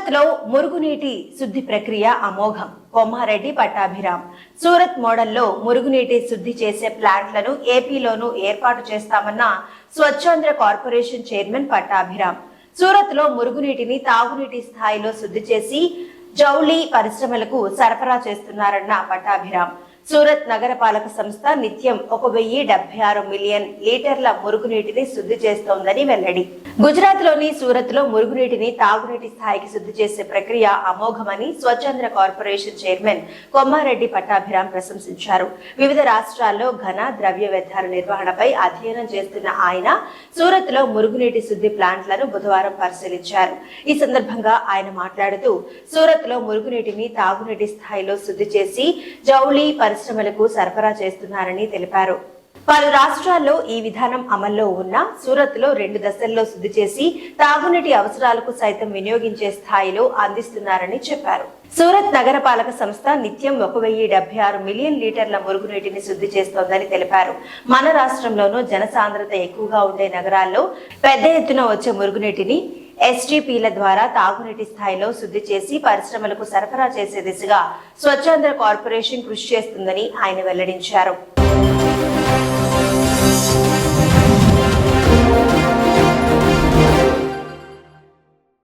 సూరత్ లో మురుగునీటి శుద్ధి ప్రక్రియ అమోఘం. కొమ్మారెడ్డి పట్టాభిరామ్. సూరత్ మోడల్లో మురుగునీటి శుద్ధి చేసే ప్లాంట్లను ఏపీలోనూ ఏర్పాటు చేస్తామన్న స్వచ్ఛాంధ్ర కార్పొరేషన్ చైర్మన్ పట్టాభిరామ్. సూరత్ లో మురుగునీటిని తాగునీటి స్థాయిలో శుద్ధి చేసి జౌళి పరిశ్రమలకు సరఫరా చేస్తున్నారన్న పట్టాభిరామ్. సూరత్ నగరపాలక సంస్థ నిత్యం 1076 మిలియన్ లీటర్ల మురుగునీటిని శుద్ధి చేస్తోందని వెల్లడి. గుజరాత్ లోని సూరత్ లో మురుగునీటిని తాగునీటి స్థాయికి శుద్ధి చేసే ప్రక్రియ అమోఘమని స్వచ్ఛంద్ర కార్పొరేషన్ చైర్మన్ కొమ్మారెడ్డి పట్టాభిరామ్ ప్రశంసించారు. వివిధ రాష్ట్రాల్లో ఘన ద్రవ్య వ్యర్థాల నిర్వహణపై అధ్యయనం చేస్తున్న ఆయన సూరత్ లో మురుగునీటి శుద్ధి ప్లాంట్లను బుధవారం పరిశీలించారు. ఈ సందర్భంగా ఆయన మాట్లాడుతూ సూరత్ లో మురుగునీటిని తాగునీటి స్థాయిలో శుద్ధి చేసి జౌళి పరిశ్రమలకు సరఫరా చేస్తున్నారని తెలిపారు. పలు రాష్ట్రాల్లో ఈ విధానం అమల్లో ఉన్న సూరత్ లో 2 దశల్లో శుద్ధి చేసి తాగునీటి అవసరాలకు సైతం వినియోగించే స్థాయిలో అందిస్తున్నారని చెప్పారు. సూరత్ నగరపాలక సంస్థ నిత్యం 1076 మిలియన్ లీటర్ల మురుగునీటిని శుద్ధి చేస్తోందని తెలిపారు. మన రాష్ట్రంలోనూ జనసాంద్రత ఎక్కువగా ఉండే నగరాల్లో పెద్ద ఎత్తున వచ్చే మురుగునీటిని ఎస్టీపీల ద్వారా తాగునీటి స్థాయిలో శుద్ధి చేసి పరిశ్రమలకు సరఫరా చేసే దిశగా స్వచ్ఛాంధ్ర కార్పొరేషన్ కృషి చేస్తుందని ఆయన వెల్లడించారు.